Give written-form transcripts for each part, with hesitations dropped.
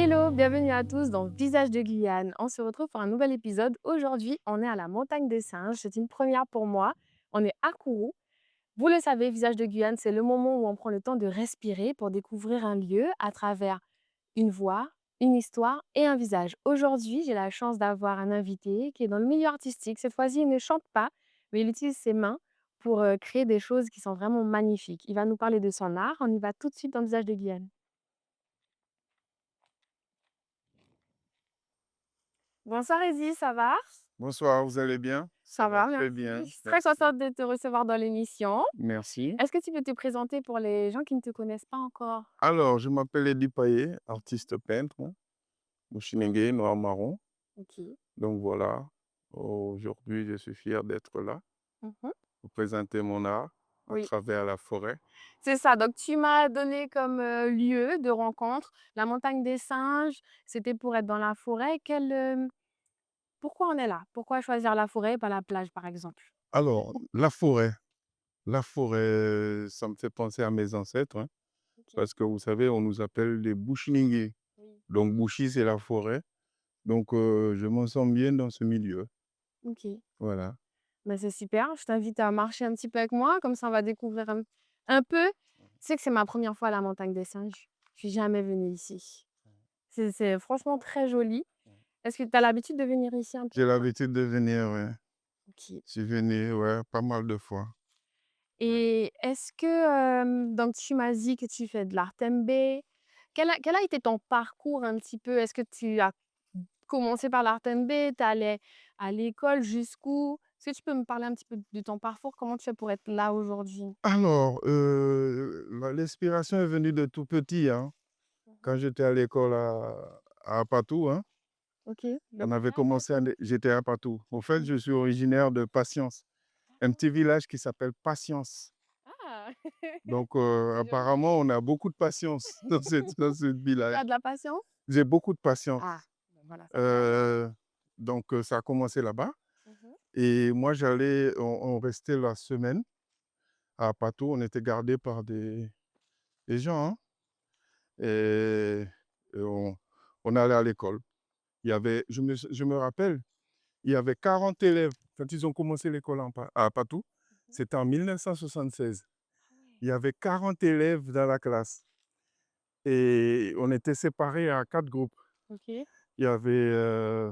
Hello, bienvenue à tous dans Visage de Guyane. On se retrouve pour un nouvel épisode. Aujourd'hui, on est à la montagne des singes. C'est une première pour moi. On est à Kourou. Vous le savez, Visage de Guyane, c'est le moment où on prend le temps de respirer pour découvrir un lieu à travers une voix, une histoire et un visage. Aujourd'hui, j'ai la chance d'avoir un invité qui est dans le milieu artistique. Cette fois-ci, il ne chante pas, mais il utilise ses mains pour créer des choses qui sont vraiment magnifiques. Il va nous parler de son art. On y va tout de suite dans Visage de Guyane. Bonsoir, Izzy, ça va? Bonsoir, vous allez bien? Ça Ça va va, très merci. bien, Je suis très merci. contente de te recevoir dans l'émission. Merci. Est-ce que tu peux te présenter pour les gens qui ne te connaissent pas encore? Alors, je m'appelle Eddy Paillé, artiste peintre, hein, Bouchilingué, noir marron. OK. Donc voilà, aujourd'hui, je suis fier d'être là Mmh. pour présenter mon art à Oui, travers la forêt. c'est ça. Donc tu m'as donné comme, lieu de rencontre la montagne des singes. C'était pour être dans la forêt. Pourquoi on est là? Pourquoi choisir la forêt et pas la plage, par exemple? Alors, la forêt, ça me fait penser à mes ancêtres, hein, OK. parce que vous savez, on nous appelle les Bouchilingués. Oui. Donc, Bouchi, c'est la forêt. Donc, je me sens bien dans ce milieu. OK. Voilà. Bah, c'est super. Je t'invite à marcher un petit peu avec moi, comme ça on va découvrir un peu. Tu sais que c'est ma première fois à la montagne des singes. Je suis jamais venue ici. C'est franchement très joli. Est-ce que tu as l'habitude de venir ici un peu? J'ai l'habitude de venir, ouais. OK. Je suis venu, ouais, pas mal de fois. Et est-ce que, donc tu m'as dit que tu fais de l'art thembé. Quel a été ton parcours un petit peu? Est-ce que tu as commencé par l'art thembé? Tu es allée à l'école jusqu'où? Est-ce que tu peux me parler un petit peu de ton parcours? Comment tu fais pour être là aujourd'hui? Alors, l'inspiration est venue de tout petit, hein. Mmh. Quand j'étais à l'école à Apatou, hein, OK. Le on avait coin commencé Patou? j'étais à Apatou. En fait, Mmh. je suis originaire de Patience, un petit village qui s'appelle Patience. Ah! Donc, C'est joli. apparemment, on a beaucoup de patience dans ce Tu village. as de la patience? J'ai beaucoup de Ah, patience. bah, voilà, ça va alors. Heu, donc, ça a commencé là-bas Mmh. et moi, on restait la semaine à Apatou. On était gardés par des gens, hein. Et et on allait à l'école. Il y avait je me rappelle, il y avait 40 élèves quand ils ont commencé l'école à Patou. Mmh. C'était en 1976. Ah ouais. Il y avait 40 élèves dans la classe et on était séparés en 4 groupes. OK. Il y avait,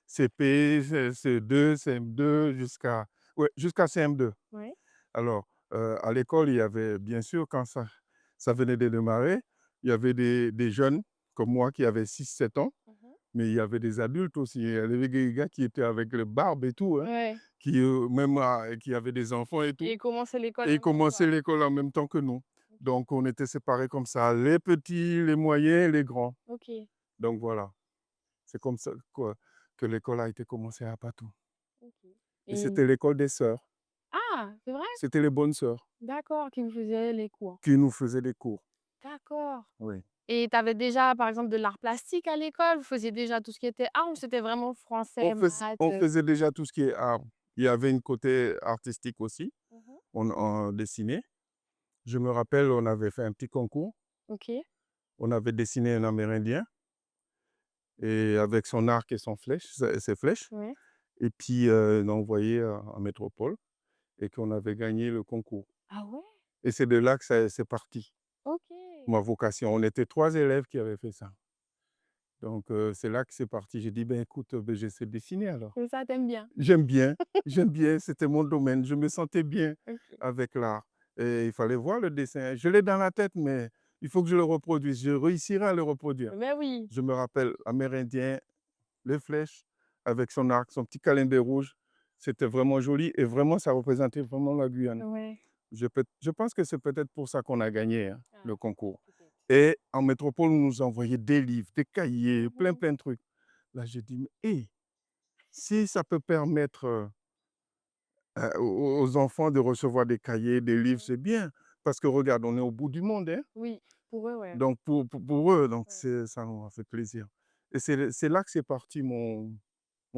CP, CE2, CM2 jusqu'à CM2. Ouais. Alors, à l'école, il y avait bien sûr quand ça venait de démarrer, il y avait des jeunes comme moi qui avaient 6 7 ans. Mmh. Mais il y avait des adultes aussi. Il y avait des gars qui étaient avec le barbe et tout, hein, Ouais. qui, même, qui avaient des enfants et tout Et comment c'est l'école et ils avant commençaient toi? l'école en même temps que nous. OK. Donc on était séparés comme ça, les petits, les moyens, les grands. OK. Donc voilà, c'est comme ça quoi que l'école a été commencée à Patou OK. et Et c'était l'école des sœurs. ah! C'est vrai? C'était les bonnes sœurs D'accord, qui vous faisait les cours. qui nous faisaient des cours. D'accord. Oui. Et tu avais déjà, par exemple, de l'art plastique à l'école? Vous faisiez déjà tout ce qui était art ou c'était vraiment français, maths, On faisait déjà tout ce qui est art. Il y avait une côté artistique aussi, Mmh. on dessinait. Je me rappelle, on avait fait un petit concours. OK. On avait dessiné un Amérindien et avec son arc et ses flèches Ouais. et puis, l'a envoyé en métropole et qu'on avait gagné le concours Ah ouais? et c'est de là que ça c'est parti, OK. ma vocation. On était 3 élèves qui avaient fait ça. Donc, c'est là que c'est parti. J'ai dit: «Ben, écoute, beh, j'essaie de dessiner alors». Et ça, tu aimes bien? J'aime bien, j'aime bien, c'était mon domaine. Je me sentais bien OK. avec l'art et il fallait voir le dessin. Je l'ai dans la tête, mais il faut que je le reproduise. Je réussirai à le reproduire. Mais oui. Je me rappelle, amérindien, les flèches, avec son arc, son petit calimbé rouge. C'était vraiment joli et vraiment, ça représentait vraiment la Guyane. Ouais. Je pense que c'est peut-être pour ça qu'on a gagné, hein, Ah, le concours. peut-être. Et en métropole, on nous envoyait des livres, des cahiers, plein, Mmh. plein de trucs. Là, j'ai dit, mais hé, si ça peut permettre aux enfants de recevoir des cahiers, des livres, Ouais. c'est bien. Parce que regarde, on est au bout du monde, hein. Oui, pour eux, ouais. Donc, pour eux, donc Ouais. ça nous a fait plaisir. Et c'est là que c'est parti mon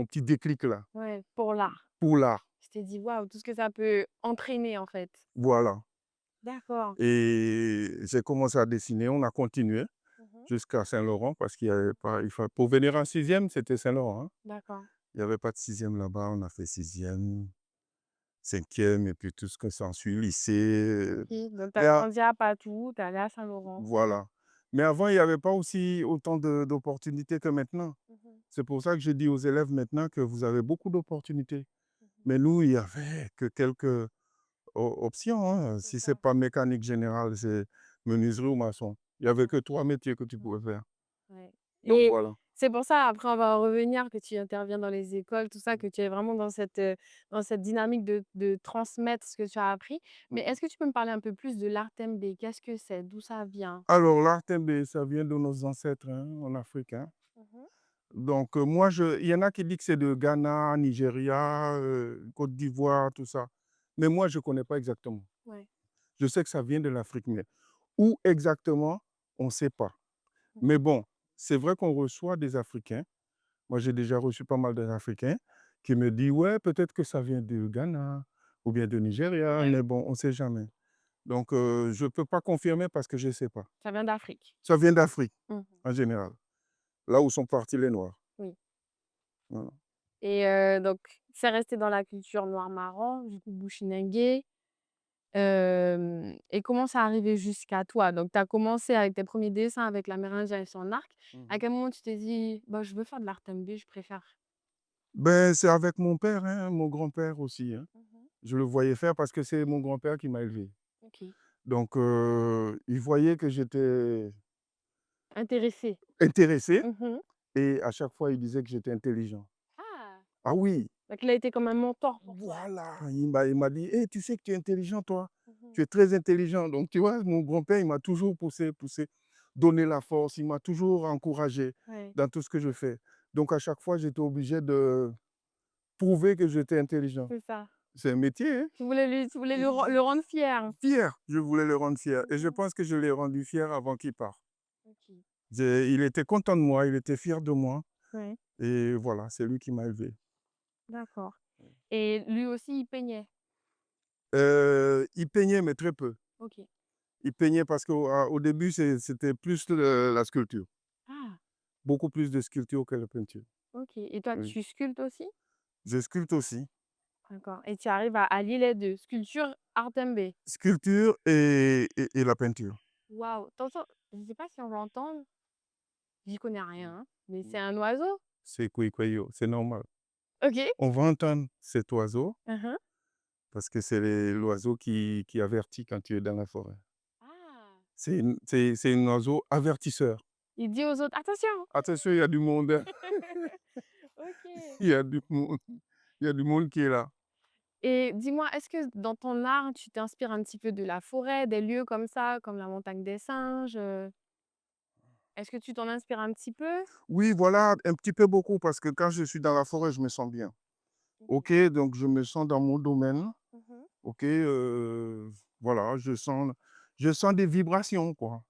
petit déclic là, Ouais, pour l'art. pour l'art. Je t'ai dit: «Waouh, tout ce que ça peut entraîner, en fait». Voilà D'accord. et j'ai commencé à dessiner, on a continué. Mmh. jusqu'à Saint-Laurent parce qu'il y avait pas il fa pour venir en 6e, c'était Saint-Laurent, hein. D'accord. Il y avait pas de 6e là-bas, on a fait 6e, 5e et puis tout ce que s'ensuit, lycée, OK, donc tu mais as a grandi à Patou, tu es allé à Saint-Laurent. voilà. Mais avant, il y avait pas aussi autant d'opportunités que maintenant. Mmh. C'est pour ça que je dis aux élèves maintenant que vous avez beaucoup d'opportunités. Mmh. Mais nous, il y avait que quelques options, hein. C'est Si c'est ça, pas mécanique générale, c'est menuiserie ou maçon. Il y avait ouais, que 3 métiers que tu ouais, pouvais faire. ouais Donc et voilà. c'est pour ça, après on va en revenir, que tu interviens dans les écoles, tout ça, que tu es vraiment dans cette dynamique de transmettre ce que tu as appris. Mais Mmh. est-ce que tu peux me parler un peu plus de l'art MB? Qu'est-ce que c'est? D'où ça vient? Alors l'art tembe, ça vient de nos ancêtres, hein, en Afrique, hein. Mmh. Donc moi je il y en a qui disent que c'est de Ghana, Nigeria, Côte d'Ivoire, tout ça. Mais moi je connais pas exactement. Ouais. Je sais que ça vient de l'Afrique, mais où exactement, on ne sait pas. Mmh. Mais bon, c'est vrai qu'on reçoit des Africains. Moi, j'ai déjà reçu pas mal d'Africains qui me disent: «Ouais, peut-être que ça vient du Ghana ou bien de Nigeria», Ouais, mais bon, on ne sait jamais. Donc je ne peux pas confirmer parce que je ne sais pas. ça vient d'Afrique. Ça vient d'Afrique, Mmh. en général, là où sont partis les Noirs. Oui Voilà. et donc c'est resté dans la culture noir marron, du coup Bushinengue. Et comment c'est arrivé jusqu'à toi? Donc tu as commencé avec tes premiers dessins avec l'amérindien et son arc. À Mmh. quel moment tu t'es dit: «Bah, je veux faire de l'art MB, je préfère»? Ben, c'est avec mon père, hein, mon grand-père aussi, hein. Mmh. Je le voyais faire parce que c'est mon grand-père qui m'a élevé. OK. Donc il voyait que j'étais Intéressé. intéressé Mmh. et à chaque fois, il disait que j'étais intelligent. Ah! Ah oui! Donc il a été comme un mentor pour toi? Voilà, il m'a dit: «Hey, tu sais que tu es intelligent toi, Mmh. tu es très intelligent». Donc tu vois, mon grand-père, il m'a toujours poussé, donné la force, il m'a toujours encouragé Ouais, dans tout ce que je fais. Donc à chaque fois, j'étais obligé de prouver que j'étais intelligent. c'est ça. C'est un métier, hein. Tu voulais le rendre fier? Fier, je voulais le rendre fier et je Mmh. pense que je l'ai rendu fier avant qu'il parte. OK. Il était content de moi, il était fier de moi Ouais, et voilà, c'est lui qui m'a élevé. d'accord et lui aussi il peignait? Il peignait mais très peu. OK. Il peignait parce qu'au début, c'était plus la sculpture. Ah! Beaucoup plus de sculpture que de peinture. OK et toi Oui. tu sculptes aussi? Je sculpte aussi. D'accord et tu arrives à allier les 2, sculpture, art MB? Sculpture et la peinture. Waouh! Tu je sais pas si on va entendre, j'y connais Mmh. rien, hein, mais c'est Mmh. un oiseau? C'est Kwekweyo, c'est normal. OK. On va entendre cet oiseau Mmh mh. parce que c'est l'oiseau qui avertit quand tu es dans la forêt. Ah! C'est un oiseau avertisseur. Il dit aux autres: «Attention!» Attention, il y a du monde, hein. OK Il y a du monde. Il y a du monde qui est là. et dis-moi, est-ce que dans ton art, tu t'inspires un petit peu de la forêt, des lieux comme ça, comme la montagne des singes, Est-ce que tu t'en inspires un petit peu? Oui, voilà, un petit peu beaucoup parce que quand je suis dans la forêt, je me sens bien. OK. OK, donc je me sens dans mon domaine. Mmh. OK, voilà, je sens des vibrations, quoi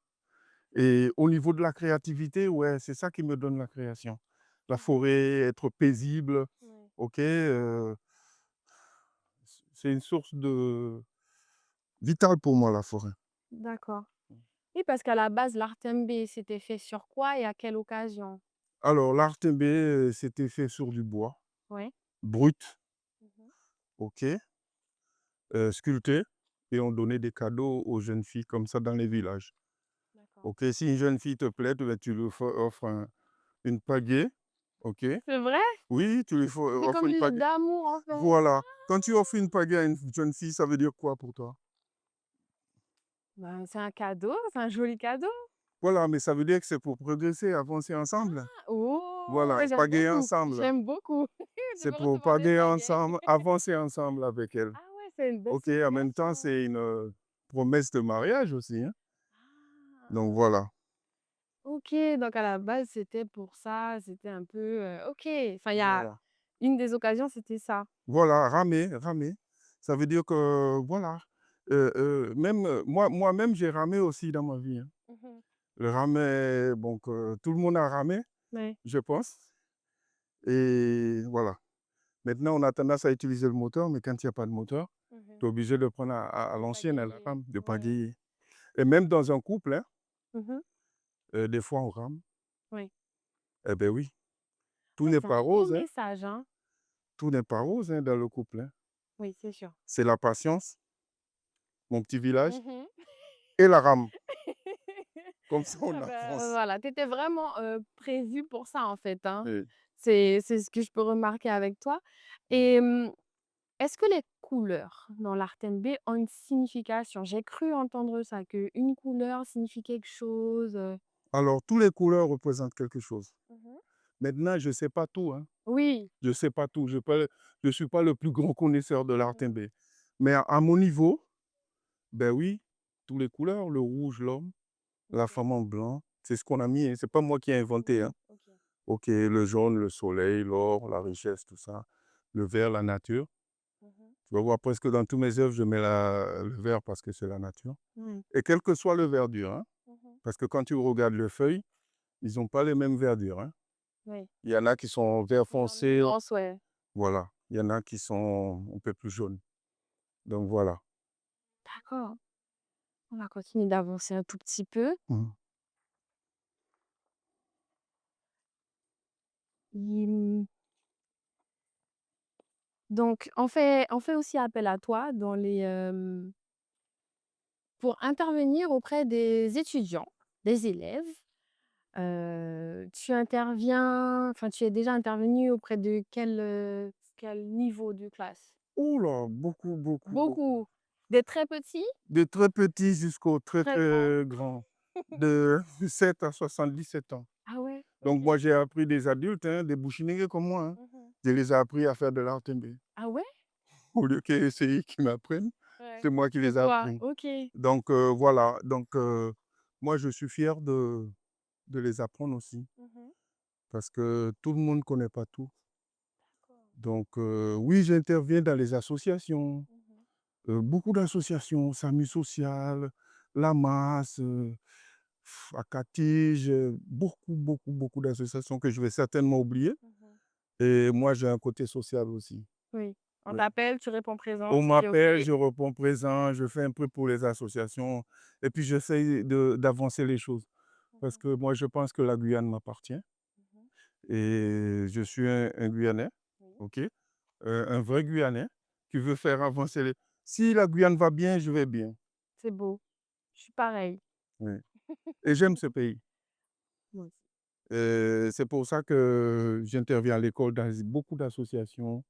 et au niveau de la créativité, ouais, c'est ça qui me donne la création. La Mmh. forêt, être paisible, Ouais, OK, c'est une source de vitale pour moi, la forêt. d'accord. Oui, parce qu'à la base, l'art MB, c'était fait sur quoi et à quelle occasion? Alors l'Artembé, c'était fait sur du bois Ouais. brut, Mmh. OK, sculpté et on donnait des cadeaux aux jeunes filles comme ça dans les villages. D'accord. OK, si une jeune fille te plaît, tu lui offres une pagaie, OK. C'est vrai? Oui, tu lui C'est offres comme une du pagaie. d'amour, en fait. Voilà. Quand tu offres une pagaie à une jeune fille, ça veut dire quoi pour toi? Ben, c'est un cadeau, c'est un joli cadeau. Voilà, mais ça veut dire que c'est pour progresser, avancer ensemble. Oh! Voilà, J'aime pagayer beaucoup, ensemble. j'aime beaucoup. Tu C'est peux pour recevoir des pagayer pagaies. ensemble, avancer ensemble avec elle. Ah ouais, c'est une belle OK, en même temps, signification. c'est une, promesse de mariage aussi, hein. Ah! Donc voilà. OK, donc à la base, c'était pour ça, c'était un peu, OK. Enfin, il y a Voilà. une des occasions, c'était ça. Voilà, ramer, ramer. Ça veut dire que voilà, même, moi-même, j'ai ramé aussi dans ma vie, hein. Mmh. Le ramer, donc tout le monde a ramé, Ouais. je pense et voilà. Maintenant, on a tendance à utiliser le moteur, mais quand il y a pas de moteur, Mmh. tu es obligé de prendre à De l'ancienne, à la pagayer. rame, de Ouais. pagayer et même dans un couple, hein, Mmh. Des fois, on rame. Oui. Eh ben oui, tout Ouais, n'est c'est pas un beau rose, hein. message, hein. Tout n'est pas rose, hein, dans le couple, hein. Oui, c'est sûr. C'est la patience, mon petit village, Mmh. et la rame. Comme ça, on Ah bah, avance. voilà, tu étais vraiment, prévue pour ça, en fait, hein. Oui. C'est ce que je peux remarquer avec toi et est-ce que les couleurs dans l'art NB ont une signification? J'ai cru entendre ça, qu'une couleur signifie quelque chose, Alors, tous les couleurs représentent quelque chose. Mmh. Maintenant, je ne sais pas tout, hein. Oui. Je ne sais pas tout. Je suis pas le plus grand connaisseur de l'art Mmh. NB. Mais à mon niveau, ben oui, tous les couleurs, le rouge, l'homme, la OK. femme en blanc, c'est ce qu'on a mis, hein. C'est pas moi qui ai inventé, hein. Oui, OK. OK, le jaune, le soleil, l'or, la richesse, tout ça. Le vert, la nature. Mmh. Tu vas voir presque dans tous mes œuvres, je mets le vert parce que c'est la nature. Oui. Et quelle que soit le verdure, hein, Mmh. parce que quand tu regardes les feuilles, ils n'ont pas les mêmes verdures, hein. Oui. Il y en a qui sont vert Genre foncé, nuance, ouais. voilà. Il y en a qui sont un peu plus jaunes. Donc voilà. D'accord. On va continuer d'avancer un tout petit peu. Mmh. Mmh, donc on fait aussi appel à toi dans pour intervenir auprès des étudiants, des élèves. Tu interviens enfin, tu es déjà intervenu auprès de quel niveau de classe? Ouh là, beaucoup, beaucoup, beaucoup. Beaucoup. Des très petits? De très petits jusqu'aux très, Très grands? très grands, de 7 à 77 ans. Ah ouais? Donc OK. moi, j'ai appris des adultes, hein, des bouchinégués comme moi, hein. Mmh. Je les ai appris à faire de l'art MB. Ah ouais? Au lieu qu'ils essayent qu'ils m'apprennent, Ouais. c'est moi qui C'est les ai toi? appris. OK. Donc voilà, donc moi, je suis fier de les apprendre aussi Mmh. parce que tout le monde ne connaît pas tout. D'accord. Donc oui, j'interviens dans les associations, Mmh. beaucoup d'associations, SAMU social, la masse, Acatige, beaucoup, beaucoup, beaucoup d'associations que je vais certainement oublier. Mmh. Et moi, j'ai un côté social aussi. Oui. On Oui. t'appelle, tu réponds présent, On tu dis: «OK». m'appelle, je réponds présent, je fais un peu pour les associations et puis j'essaye d'avancer les choses. Parce Mmh. que moi, je pense que la Guyane m'appartient Mmh. et je suis un Guyanais, Oui. OK? Un vrai Guyanais qui veut faire avancer les si la Guyane va bien, je vais bien. C'est beau. Je suis pareil. Oui et j'aime ce pays. Moi aussi. C'est pour ça que j'interviens à l'école dans beaucoup d'associations.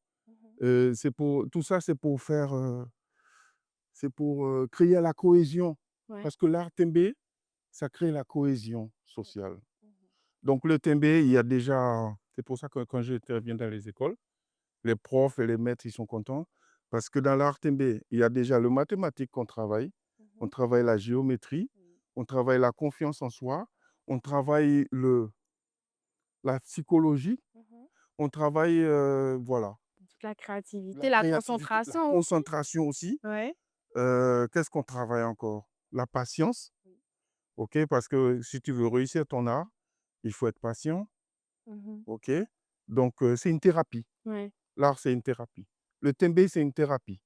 Mmh. C'est pour tout ça, c'est pour faire, c'est pour, créer la cohésion. Ouais. Parce que l'art Tembé, ça crée la cohésion Oui. sociale. Mmh. Donc le Tembé, il y a déjà c'est pour ça que quand j'interviens dans les écoles, les profs et les maîtres, ils sont contents. Parce que dans l'art Tembé, il y a déjà le mathématique qu'on travaille, on Mmh. travaille la géométrie, Oui. on travaille la confiance en soi, on travaille la psychologie, Mmh. on travaille, voilà, Toute la créativité, la la créativité, la concentration aussi. concentration aussi. Ouais. Qu'est-ce qu'on travaille encore? La patience, Oui. OK? Parce que si tu veux réussir ton art, il faut être patient, Mmh. OK? Donc c'est une thérapie. Ouais. L'art, c'est une thérapie. Le Tembé, c'est une thérapie.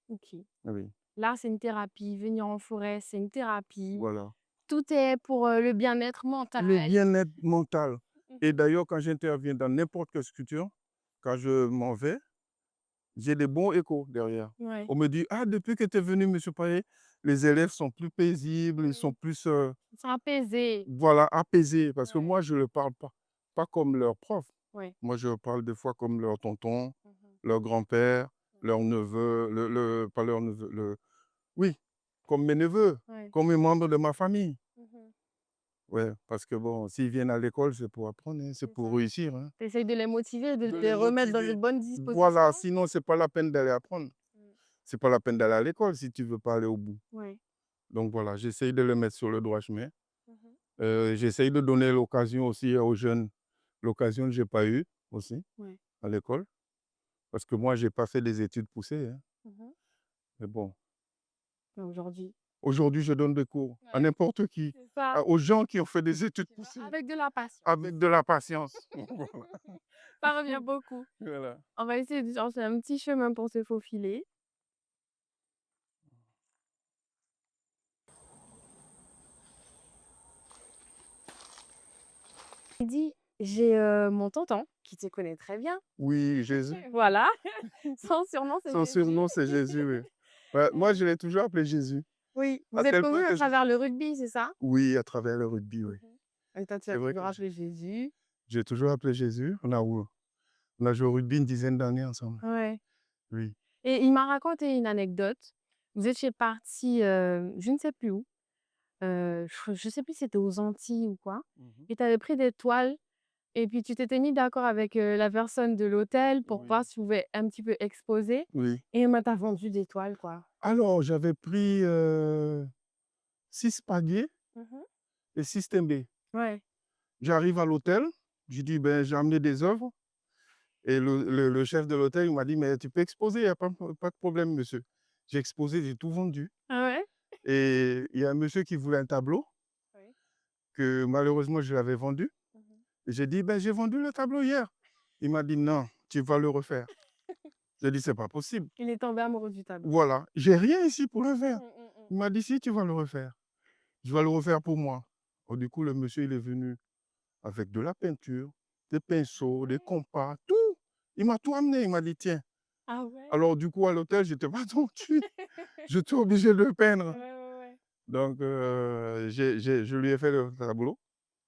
OK. Oui, L'art, c'est une thérapie. Venir en forêt, c'est une thérapie. voilà. Tout est pour, le bien-être Le mental. bien-être mental et Mmh. d'ailleurs, quand j'interviens dans n'importe quelle sculpture, quand je m'en vais, j'ai des bons échos derrière. Ouais. On me dit: «Ah, depuis que tu es venu, monsieur Payet, les élèves sont plus paisibles, ils sont Oui. plus, Ils sont apaisés. voilà, apaisés». Parce que Ouais. moi, je ne parle pas comme leur prof. Ouais. Moi, je parle des fois comme leur tonton, Mmh. leur grand-père, Ouais. leur neveu, pas leur neveu, oui, comme mes neveux, Ouais. comme les membres de ma famille. Mmh. Ouais, parce que bon, s'ils viennent à l'école, c'est pour apprendre, hein, c'est C'est pour ça. réussir, hein. Tu essayes de les motiver, de De les les remettre dans de motiver. bonnes Voilà, dispositions. sinon, c'est pas la peine d'aller apprendre. Mmh. C'est pas la peine d'aller à l'école si tu veux pas aller au bout. Ouais. Donc voilà, j'essaye de les mettre sur le droit chemin. Mmh. J'essaye de donner l'occasion aussi aux jeunes, l'occasion que j'ai pas eue aussi Ouais. à l'école. Parce que moi, j'ai pas fait des études poussées, hein. Mmh. Mais bon, Bah, aujourd'hui. aujourd'hui, je donne des cours à Ouais. n'importe qui, C'est ça. aux gens qui ont fait des études Tu vois? poussées, Avec de la patience. avec de la patience. Ça revient beaucoup. Voilà. On va essayer de chercher un petit chemin pour se faufiler. dit: «J'ai, mon tonton qui te connaît très bien». Oui, Jésus. Voilà, son surnom, c'est Son Jésus. surnom, c'est Jésus, oui. Ouais, moi, je l'ai toujours appelé Jésus, Oui, à vous êtes tel point connus à que je travers le rugby, c'est ça? oui, à travers le rugby, oui. Mmh. Et toi, tu C'est as vrai toujours que appelé Jésus. j'ai toujours appelé Jésus. On a joué au rugby une dizaine d'années ensemble. Ouais. Oui. Et il m'a raconté une anecdote. Vous étiez partis, je ne sais plus où, je sais plus si c'était aux Antilles ou quoi, Mmh. et tu avais pris des toiles et puis tu t'étais mis d'accord avec, la personne de l'hôtel pour Oui, voir si tu pouvais un petit peu exposer, oui. et ben, tu as vendu des toiles, quoi. Alors, j'avais pris, 6 pagaies Mmh. et 6 tembés. Ouais. J'arrive à l'hôtel, je dis: «Ben, j'ai amené des œuvres» et le chef de l'hôtel, il m'a dit: «Mais tu peux exposer, il y a pas de problème, monsieur». J'ai exposé, j'ai tout vendu Ah ouais? et il y a un monsieur qui voulait un tableau Oui. que malheureusement je l'avais vendu. Mmh. Et j'ai dit: «Ben, j'ai vendu le tableau hier». Il m'a dit: «Non, tu vas le refaire». J'ai dit: «C'est pas possible. Il est tombé amoureux du tableau. Voilà, j'ai rien ici pour le faire». Mmh. Il m'a dit: «Si, tu vas le refaire. Je vais le refaire pour moi». Oh, du coup, le monsieur, il est venu avec de la peinture, des Ah pinceaux, des ouais? compas, tout. Il m'a tout amené. Il m'a dit: «Tiens». Ah ouais? Alors du coup, à l'hôtel, j'étais pas tranquille. J'étais obligé de le peindre. Ouais, ouais, ouais. Donc je lui ai fait le tableau,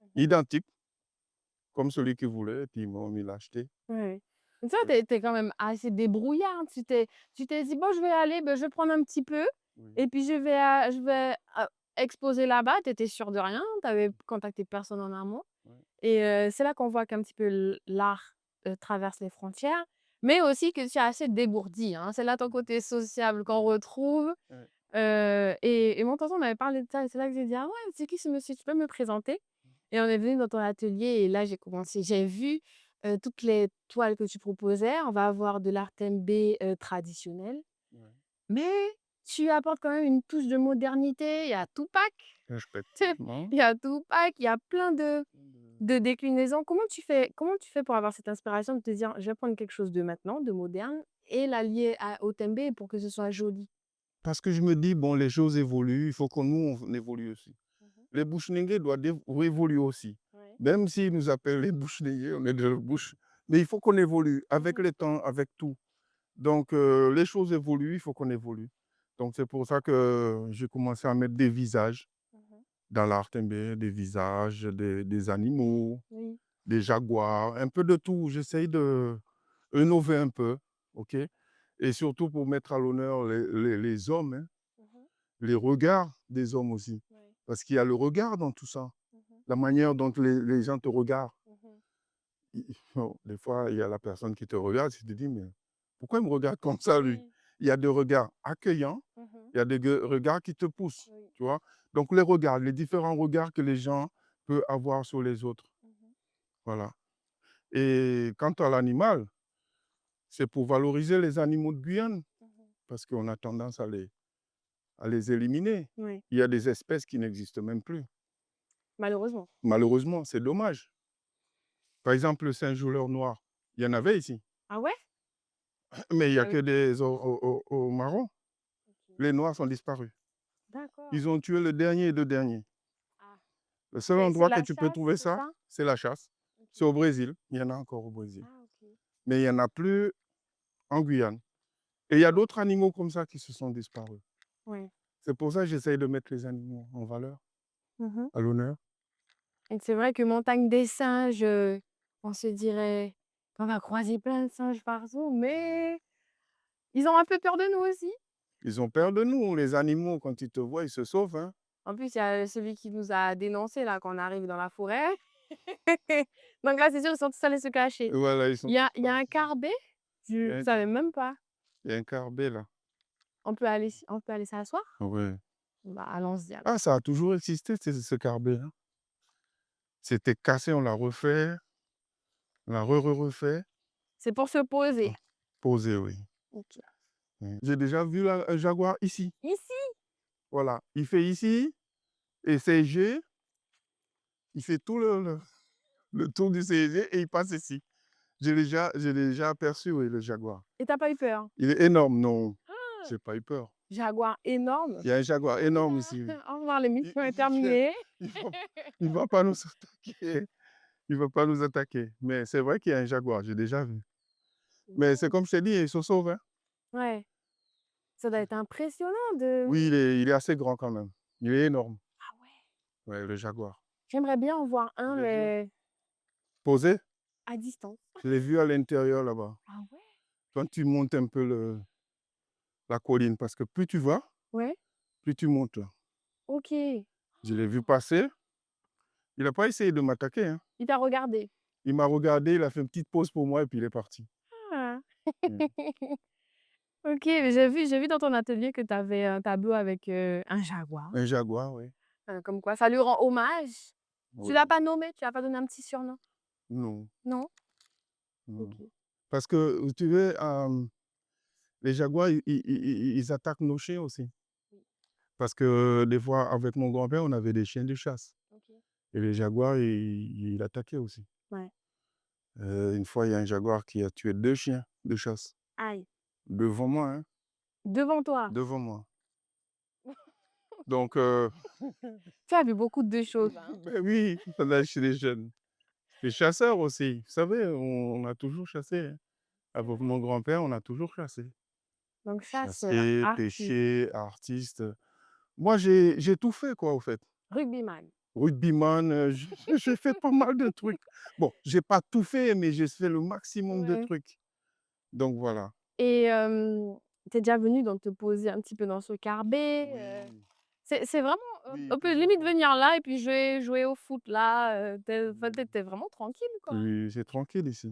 Mmh. identique, comme celui qu'il voulait et puis il l'a acheté. Ouais. Donc ça, Oui, tu es quand même assez débrouillard. Tu t'es dit: «Bon, je vais aller, ben, je vais prendre un petit peu oui, et puis je vais exposer là-bas». Tu étais sûre de rien, tu avais contacté personne en amont, ouais, et c'est là qu'on voit qu'un petit peu l'art, traverse les frontières, mais aussi que tu es assez dégourdi, hein. C'est là ton mmh, côté sociable qu'on ouais, retrouve, ouais. et mon tonton m'avait parlé de ça et c'est là que j'ai dit: «Ah ouais, c'est qui ce monsieur? Tu peux me présenter?» Et on est venu dans ton atelier et là, j'ai vu, toutes les toiles que tu proposais. On va avoir de l'art thembé, traditionnel, Ouais, mais tu apportes quand même une touche de modernité. Il y a Tupac, effectivement. il y a Tupac, il y a plein de déclinaisons. Comment tu fais pour avoir cette inspiration de te dire: «Je vais prendre quelque chose de maintenant, de moderne et l'allier au thembé pour que ce soit joli»? Parce que je me dis: «Bon, les choses évoluent, il faut que nous, on évolue aussi». Mmh. Les Bushingué doivent évoluer aussi. Ouais. Même s'ils nous appellent les Bushingué, on est de la bouche, mais il faut qu'on évolue avec Mmh. le temps, avec tout. Donc les choses évoluent, il faut qu'on évolue. Donc c'est pour ça que j'ai commencé à mettre des visages Mmh. dans l'art thembé, des visages, des animaux, Oui. des jaguars, un peu de tout. J'essaye de innover un peu, OK? Et surtout pour mettre à l'honneur les hommes, hein, Mmh. les regards des hommes aussi. Ouais. Parce qu'il y a le regard dans tout ça, Mmh. la manière dont les gens te regardent. Mmh. Bon, des fois, il y a la personne qui te regarde, tu te dis: «Mais pourquoi il me regarde comme ça, lui?» Oui. Il y a des regards accueillants, Mmh. il y a des regards qui te poussent, Oui. tu vois? Donc les regards, les différents regards que les gens peuvent avoir sur les autres, Mmh. voilà. Et quant à l'animal, c'est pour valoriser les animaux de Guyane, Mmh. parce qu'on a tendance à les éliminer. Oui, Il y a des espèces qui n'existent même plus. malheureusement. Malheureusement, c'est dommage. Par exemple, le singe-rouleur noir, il y en avait ici, Ah ouais? mais il y a Ah que oui. des au marrons. OK. Les noirs sont disparus. D'accord. Ils ont tué le dernier et 2 derniers. Ah, Le seul c'est endroit que la tu peux chasse, trouver c'est ça, ça? c'est la chasse. C'est OK. au Brésil. Il y en a encore au Brésil. Ah OK. Mais il y en a plus en Guyane. Et il y a d'autres animaux comme ça qui se sont disparus. Ouais. C'est pour ça que j'essaye de mettre les animaux en valeur, Mmh. à l'honneur. Et c'est vrai que montagne des singes, on se dirait qu'on va croiser plein de singes partout, mais ils ont un peu peur de nous aussi. Ils ont peur de nous, les animaux, quand ils te voient, ils se sauvent, hein. En plus, il y a celui qui nous a dénoncé là, quand on arrive dans la forêt. Donc là, c'est sûr, ils sont tous allés se cacher. Voilà, ils sont Il y tous a il y a un partis. carbet, Il y a je un savais car même pas. il y a un carbet là. On peut aller s'asseoir? Ouais. Bah, allons-y alors. Ah, ça a toujours existé ce carbet, hein. C'était cassé, on l'a refait, on l'a refait. C'est pour se poser. Mmh. Posé, oui. OK. J'ai déjà vu un jaguar ici. Ici? Voilà, il fait ici et CG, il fait tout le tour du CG et il passe ici. J'ai déjà aperçu, oui, le jaguar. Et tu as pas eu peur? Il est énorme, non, Ah! j'ai pas eu peur. Jaguar énorme. Il y a un jaguar énorme ici, oui. Au revoir, Il l'émission est il vient terminée. il va il va pas nous attaquer. Il ne veut pas nous attaquer. Mais c'est vrai qu'il y a un jaguar, j'ai déjà vu. Mais c'est Mmh. comme je t'ai dit, il se sauve, hein. Ouais, ça doit être impressionnant de Oui, il est assez grand quand même. Il est énorme. ah ouais, Ouais, le jaguar. j'aimerais bien en voir Je un, l'ai vu mais posé, à distance. je l'ai vu à l'intérieur là-bas. Ah ouais? Quand tu montes un peu la colline, parce que plus tu vas, Ouais? plus tu montes là. OK. Je l'ai vu passer. Il n'a pas essayé de m'attaquer, hein. Il t'a regardé? Il m'a regardé, il a fait une petite pause pour moi et puis il est parti. Ah! Mmh. OK, mais j'ai vu dans ton atelier que tu avais un tableau avec, un jaguar, Un jaguar, oui. comme quoi ça lui rend hommage. Tu l'as Oui. pas nommé? Tu lui as pas donné un petit surnom? Non, Non? non. OK. Parce que, tu veux, les jaguars, ils attaquent nos chiens aussi. Oui. Parce que des fois, avec mon grand-père, on avait des chiens de chasse. OK. Et les jaguars, ils attaquaient aussi. Ouais. Une fois, il y a un jaguar qui a tué 2 chiens de chasse. Aïe. Devant moi, hein, Devant toi? devant moi. Donc, Tu as vu beaucoup de choses, hein? beh, oui, on a chez les jeunes. Les chasseurs aussi. Vous savez, on a toujours chassé, hein. C'est Avec vrai. mon grand-père, on a toujours chassé. Donc chasseur, Chassé, artiste, pêché, artiste. Moi, j'ai tout fait, quoi, au fait. rugbyman. Rugbyman, j'ai fait pas mal de trucs. Bon, j'ai pas tout fait, mais j'ai fait le maximum de Ouais. trucs. Donc voilà. Et tu es déjà venu donc te poser un petit peu dans ce carbet, Oui, c'est vraiment, oui, on peut plusieurs limite fois. venir là et puis jouer au foot là, Oui, tu es vraiment tranquille, quoi. oui, c'est tranquille ici.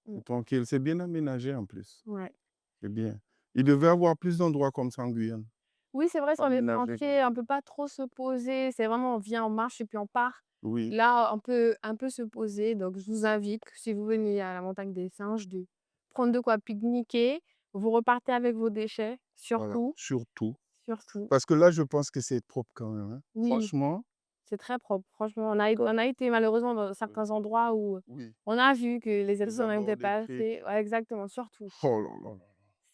Mmh. C'est tranquille, c'est bien aménagé en plus. Ouais. C'est bien. Il devait avoir plus d'endroits comme ça en Guyane. Oui, c'est vrai, sur les Aménagés comme sentiers, ça. on peut pas trop se poser, c'est vraiment on vient, on marche et puis on part. Oui, Là, on peut un peu se poser, donc je vous invite, si vous venez à la montagne des Singes, de prendre de quoi pique-niquer. Vous repartez avec vos déchets, voilà, surtout, surtout. surtout. Parce que là, je pense que c'est propre quand même, hein. Oui. Franchement, C'est très propre. Franchement, on a été malheureusement dans oui, certains endroits où oui. on a vu que les Les personnes abords étaient des passées. criques. Ouais, exactement, surtout. Oh là là là.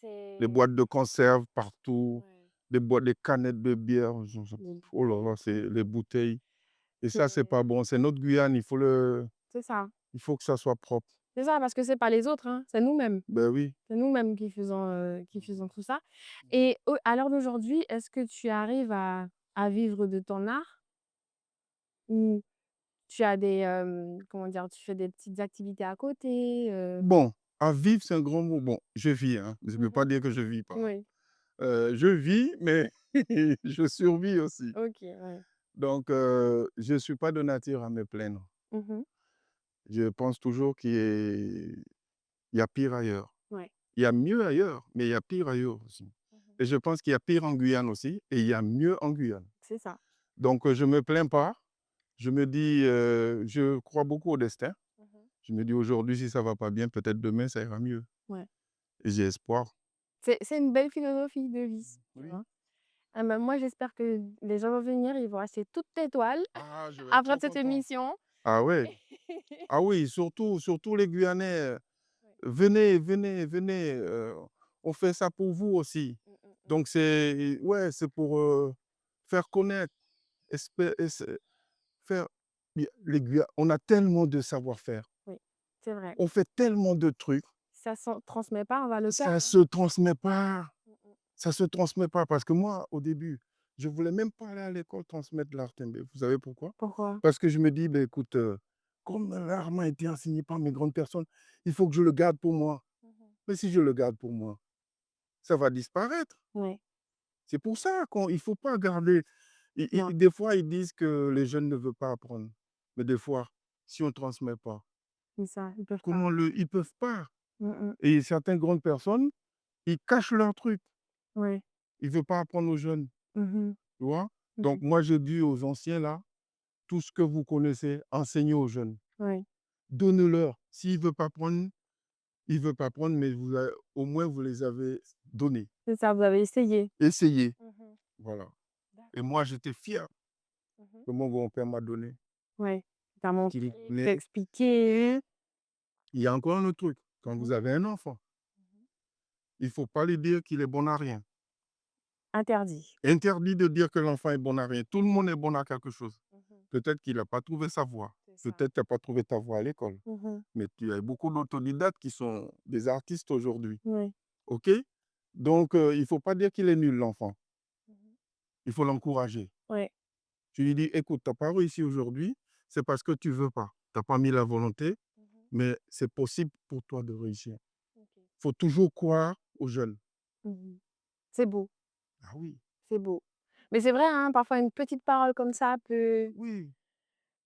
Les C'est boîtes de conserve partout, ouais, des boîtes, des canettes de bière. les Oh là là, bouteilles, c'est les bouteilles. Et ça, c'est c'est pas bon. C'est notre Guyane, c'est ça. il faut que ça soit propre. C'est ça, parce que c'est pas les autres, hein, c'est nous-mêmes. Ben oui. C'est nous-mêmes qui faisons tout ça. Et au à l'heure d'aujourd'hui, est-ce que tu arrives à vivre de ton art? Ou tu as des, comment dire? Tu fais des petites activités à côté, Bon, à vivre, c'est un grand mot. Bon, je vis, hein. Je ne peux Mmh. pas dire que je vis pas, hein. Oui. Je vis, mais je survis aussi. OK, ouais. Donc, je ne suis pas de nature à me plaindre. Mmh. Je pense toujours il y a pire ailleurs. Ouais. Il y a mieux ailleurs, mais il y a pire ailleurs aussi. Mmh. Et je pense qu'il y a pire en Guyane aussi et il y a mieux en Guyane. C'est ça. Donc, je ne me plains pas. Je me dis, je crois beaucoup au destin. Mmh. Je me dis: «Aujourd'hui, si ça va pas bien, peut-être demain, ça ira mieux» Ouais. et j'ai espoir. C'est une belle philosophie de vie, tu Oui. vois? Ah bah, moi, j'espère que les gens vont venir, ils vont acheter toutes tes toiles Ah, je vais être après trop cette content. émission. Ah ouais. Ah oui, surtout les Guyanais, Ouais. venez, venez, venez, on fait ça pour vous aussi. Mmh, mmh, mmh. Donc c'est ouais, c'est pour, faire connaître, espè ess faire les Guya on a tellement de savoir-faire. Oui, c'est vrai. On fait tellement de trucs, Ça s'en transmet pas, on va le ça perdre, hein. se transmet pas. Mmh mh. Ça se transmet pas parce que moi, au début, je voulais même pas aller à l'école transmettre l'art Tembe. Vous savez pourquoi? Pourquoi? Parce que je me dis: «Beh, écoute, comme l'art m'a été enseigné par mes grandes personnes, il faut que je le garde pour moi». Mmh mh. Mais si je le garde pour moi, ça va disparaître. Ouais. C'est pour ça qu'il faut pas garder Non, des fois, ils disent que les jeunes ne veulent pas apprendre. Mais des fois, si on ne transmet pas, c'est ça, ils peuvent pas. comment ils peuvent pas. Mmh mh. Et certaines grandes personnes, ils cachent leurs trucs. Ouais. Ils ne veulent pas apprendre aux jeunes, Mmh mh. tu vois? Mmh Donc mh. moi, je dis aux anciens là: «Tout ce que vous connaissez, enseignez aux jeunes. Ouais. Donnez-leur. S'ils ne veulent pas prendre, ils ne veulent pas prendre, mais au moins vous les avez donnés. C'est ça, vous avez essayé. Essayez». Mmh mh. Voilà. Et D'accord. moi, j'étais fier Mmh mh. que mon grand-père m'a donné. Ouais. Tu as Qu'il montré, tu as voulait expliqué. Il y a encore un autre truc, quand Mmh mh. vous avez un enfant, Mmh. il ne faut pas lui dire qu'il est bon à rien. Interdit. Interdit de dire que l'enfant est bon à rien. Tout le monde est bon à quelque chose. Mmh mh. Peut-être qu'il n'a pas trouvé sa voie. C'est ça. Peut-être tu n'as pas trouvé ta voie à l'école, Mmh. mais tu as beaucoup d'autodidactes qui sont des artistes aujourd'hui. Oui. OK? Donc, il ne faut pas dire qu'il est nul, l'enfant. Mmh. Il faut l'encourager. Ouais. Tu lui dis: «Écoute, tu n'as pas réussi aujourd'hui, c'est parce que tu ne veux pas. Tu n'as pas mis la volonté, Mmh. mais c'est possible pour toi de réussir». OK. Il faut toujours croire aux jeunes. Mmh. C'est beau, Ah oui, c'est beau. Mais c'est vrai, hein, parfois une petite parole comme ça oui.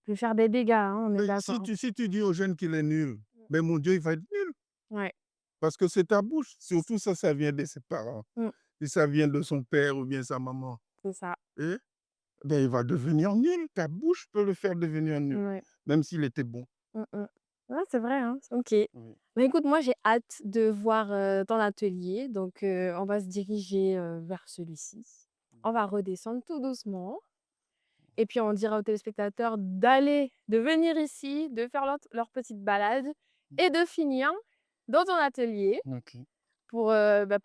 peut faire des dégâts, hein, on est Mais si d'accord. tu dis aux jeunes qu'il est nul, ben mon Dieu, il va être nul. Ouais. Parce que c'est ta bouche. Surtout ça vient de ses parents. Mmh. Si ça vient de son père ou bien sa maman, C'est ça. eh, ben, il va devenir nul. Ta bouche peut le faire devenir nul, Ouais. même s'il était bon. Mmh mh. Ouais, c'est vrai, hein. OK. Oui. Bah, écoute, moi, j'ai hâte de voir, ton atelier, donc on va se diriger, vers celui-ci. On va redescendre tout doucement et puis on dira aux téléspectateurs de venir ici, de faire leur petite balade et de finir dans ton atelier OK. pour,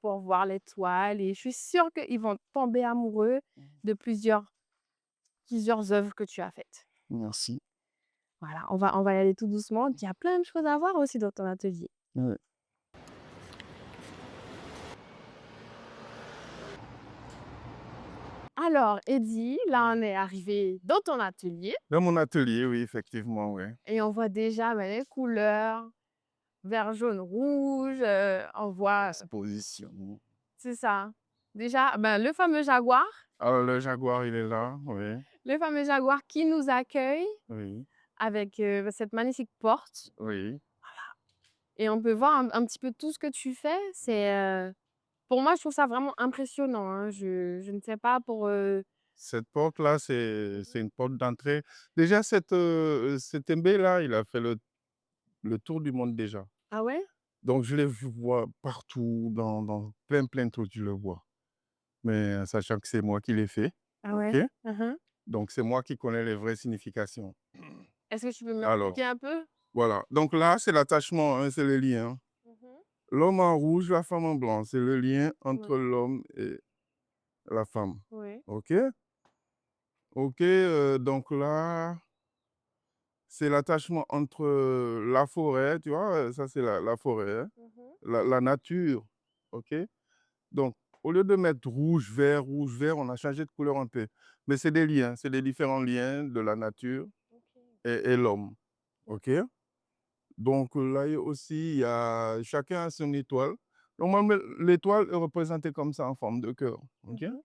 pour voir les toiles et je suis sûre qu'ils vont tomber amoureux de plusieurs œuvres que tu as faites. Merci. Voilà, on va y aller tout doucement. Il y a plein de choses à voir aussi dans ton atelier. Ouais. Alors Eddy, là, Oui. on est arrivé dans ton atelier Dans mon atelier, oui, effectivement, oui. et on voit déjà, bah, les couleurs, vert, jaune, rouge, on voit Exposition. c'est ça. Déjà, ben, Alors le jaguar, il est là, oui, le fameux jaguar qui nous accueille oui, avec, cette magnifique porte oui. et on peut voir un petit peu tout ce que tu fais. Pour moi, je trouve ça vraiment impressionnant, hein. Je ne sais pas pour, Cette porte-là, c'est une porte d'entrée. Déjà cet Mbé-là, il a fait le tour du monde déjà. Ah ouais? Donc je le vois partout dans plein de trucs, je le vois. Mais sachant que c'est moi qui l'ai fait, Ah OK? ouais? Mmh. Donc c'est moi qui connais les vraies significations. Est-ce que tu peux me Alors, l'expliquer un peu? voilà. Donc là, c'est l'attachement, hein, c'est le lien. Mmh. L'homme en rouge, la femme en blanc, c'est le lien entre Ouais, l'homme et la femme. ouais. OK? OK, donc là, c'est l'attachement entre, la forêt, tu vois? Ça, c'est la forêt, hein, Mmh. la nature, OK? Donc, au lieu de mettre rouge, vert, on a changé de couleur un peu. Mais c'est des liens, c'est des différents liens de la nature OK. et l'homme, OK? D'accord. Donc là aussi, il y a chacun a son étoile. Normalement, l'étoile est représentée comme ça en forme de cœur, OK? Mmh.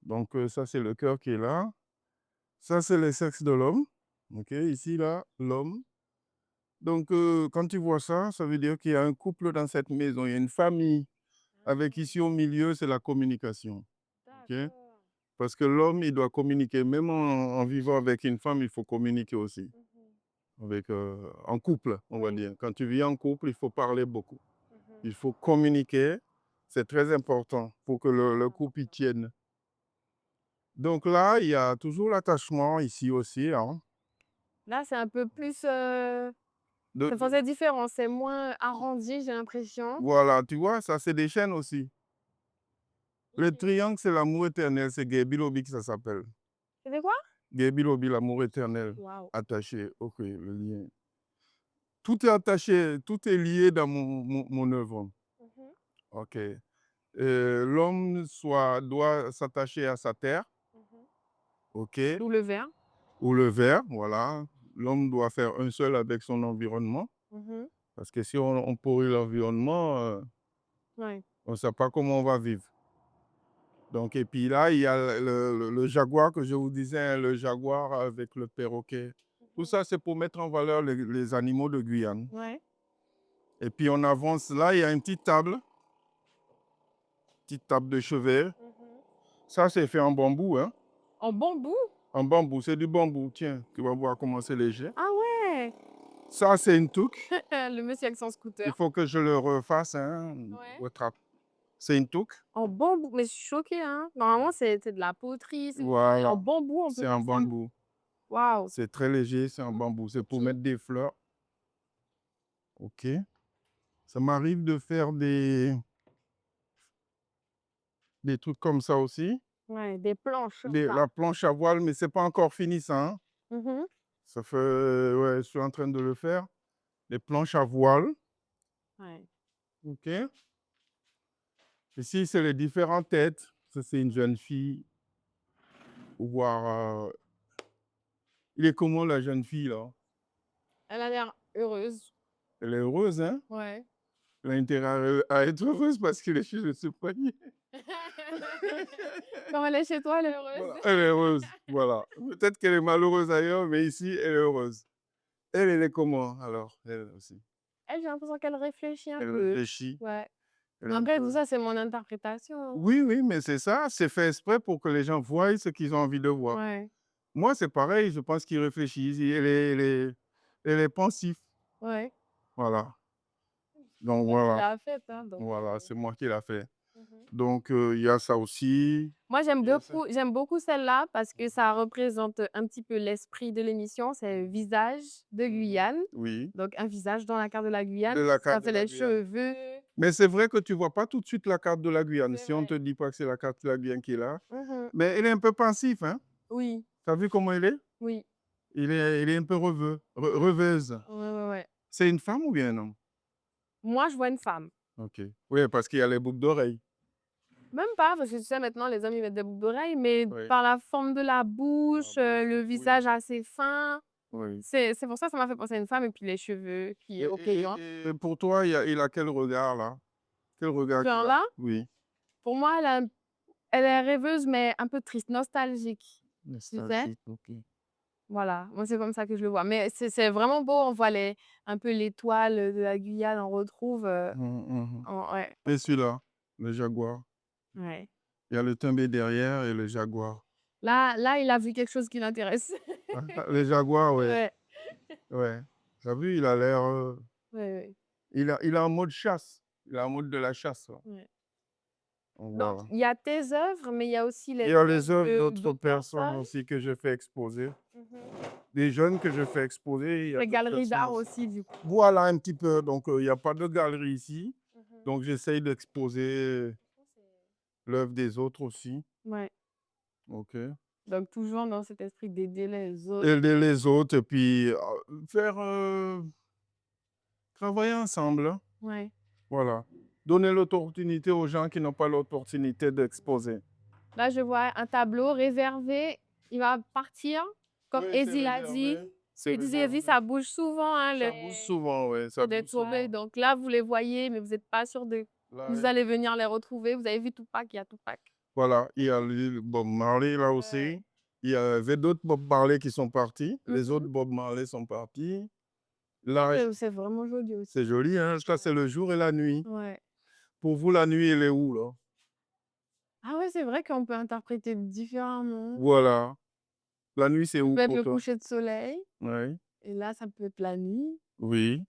Donc ça, c'est le cœur qui est là. Ça, c'est le sexe de l'homme, OK? Ici, là, l'homme. Donc quand tu vois ça, ça veut dire qu'il y a un couple dans cette maison, il y a une famille, avec Ah, ici au milieu, c'est la communication, OK? d'accord. Parce que l'homme, il doit communiquer. Même en vivant avec une femme, il faut communiquer aussi. Mmh. Avec, en couple, on va Oui. dire. Quand tu vis en couple, il faut parler beaucoup. Mmh. Il faut communiquer. C'est très important pour que le Très couple y important. tienne. Donc là, il y a toujours l'attachement ici aussi, hein. Là, c'est un peu plus, De- enfin, de- c'est différent, c'est moins arrondi, j'ai l'impression. voilà, tu vois, ça, c'est des chaînes aussi. Le OK. triangle, c'est l'amour éternel. C'est Gebilobi que ça s'appelle. C'était quoi? Gebilobi, l'amour éternel. Waouh! Attaché. OK, le lien. Tout est attaché, tout est lié dans mon œuvre. Mmh. OK. L'homme doit s'attacher à sa terre, Mmh. OK, D'où le vert. ou le verre, voilà. L'homme doit faire un seul avec son environnement, Mmh. parce que si on pourrit l'environnement, Ouais. on ne sait pas comment on va vivre. Donc, et puis là, il y a le jaguar que je vous disais, hein, le jaguar avec le perroquet. Tout Mmh. ça, c'est pour mettre en valeur les animaux de Guyane. Ouais. Et puis on avance là, il y a une petite table de chevet. Mmh. Ça, c'est fait en bambou, hein. En bambou? En bambou, c'est du bambou. Tiens, tu vas voir comment c'est léger. Ah ouais! Ça, c'est une touque. Le monsieur avec son Il scooter. faut que je le refasse, hein, Ouais. retrape. C'est une touque. En bambou, mais je suis choquée, hein. Normalement, c'est de la poterie, mais en Voilà, bambou, on peut c'est en faire ça? bambou. Waouh! C'est très léger, c'est en bambou. C'est pour OK. mettre des fleurs. OK. Ça m'arrive de faire des trucs comme ça aussi. Ouais, des planches comme ça. La planche à voile, mais c'est pas encore fini ça, hein. Mmh. Ça fait, ouais, je suis en train de le faire. Les planches à voile, Ouais. OK. Ici, c'est les différentes têtes. Ça, c'est une jeune fille. Voir, il est comment la jeune fille là? Elle a l'air heureuse. Elle est heureuse, hein? Ouais. Elle a intérêt à être heureuse parce qu'il est chez de se poignet. Quand elle est chez toi, elle est heureuse. Voilà, elle est heureuse, voilà. Peut-être qu'elle est malheureuse ailleurs, mais ici, elle est heureuse. Elle est comment alors? Elle aussi? Elle, j'ai l'impression qu'elle réfléchit un Elle peu. réfléchit, Ouais. elle Mais est un après, tout peu ça, c'est mon interprétation, hein. oui, oui, mais c'est ça, c'est fait exprès pour que les gens voient ce qu'ils ont envie de voir. Ouais, Moi, c'est pareil, je pense qu'il réfléchit. Elle est pensif, ouais. voilà. C'est Donc toi qui voilà, l'as faite, hein, donc voilà, c'est moi qui l'a fait. mmh. Donc il y a ça aussi. Moi, Il y a ça. j'aime beaucoup celle-là parce que ça représente un petit peu l'esprit de l'émission, c'est Visage de Guyane. Oui, Donc un visage dans la carte de la de Guyane. la Ça carte de fait la les Guyane. cheveux. Mais c'est vrai que tu vois pas tout de suite la carte de la Guyane, C'est si on vrai. te dit pas que c'est la carte de la Guyane qui est là. Mmh. Mais elle est un peu pensif, hein? Oui, Tu as vu comment elle est? oui. Il est un peu rêveuse. Ouais, ouais, ouais. C'est une femme ou bien un homme? Moi, je vois une femme. OK. Oui, parce qu'il y a les boucles d'oreilles. Même pas, parce que tu sais, maintenant, les hommes, ils mettent des boucles d'oreilles, mais Oui. par la forme de la La bouche, bouche, le oui, visage assez fin. oui. C'est pour ça que ça m'a fait penser à une femme et puis les cheveux qui est OK, hein. Et pour toi, il a quel regard là? Quel regard qu'il Genre a? là, Oui. pour moi, elle est rêveuse, mais un peu triste, nostalgique, tu sais? Nostalgique, OK. Voilà, moi, c'est comme ça que je le vois. Mais c'est vraiment beau, on voit un peu l'étoile, de la Guyane, on retrouve, Mmh, mmh. ouais, Et celui-là, le jaguar. ouais. Il y a le Timbé derrière et le jaguar. Là, il a vu quelque chose qui l'intéresse. Le jaguar, ouais, Ouais, ouais. Tu as vu, il a l'air, ouais, ouais, il est en mode chasse. Il est en mode de la chasse, là. ouais. Donc Donc voilà. il y a tes œuvres, mais il y a aussi Il les y a les œuvres œuvres de d'autres d'autres personnes personnes. aussi que je fais exposer. Mmh. Des jeunes que je fais exposer, il y a Les d'autres galeries personnes d'art aussi. aussi, du coup. Voilà un petit peu, donc il y a pas de galerie ici, Mmh. donc j'essaye d'exposer Franchement, c'est l'œuvre des autres aussi. ouais, OK. donc toujours dans cet esprit d'aider les autres. Aider les autres et puis, faire, travailler ensemble, hein. Ouais. Voilà. Donner l'opportunité aux gens qui n'ont pas l'opportunité d'exposer. Là, je vois un tableau réservé, il va partir, comme Oui, c'est Ezy l'a dit. réservé. C'est Ezy, réservé. ça bouge souvent, hein, Ça bouge souvent, ouais, ça sur des bouge tournées. souvent. Donc là, vous les voyez, mais vous êtes pas sûr de vous Là, allez venir les retrouver. Vous avez vu Tupac, il y a Tupac. voilà, il y a le Bob Marley là Ouais. aussi. Il y avait d'autres Bob Marley qui sont partis. Les autres Mmh. Bob Marley sont partis. Ça, Là, c'est vraiment joli c'est aussi. joli, hein. Ça, c'est le jour et la nuit. Ouais. Pour vous, la nuit, elle est où, là? Ah ouais, c'est vrai qu'on peut interpréter différemment. Voilà. La nuit, c'est Ça où peut être pour le toi? coucher de soleil Oui. et là, ça peut être la nuit. Oui.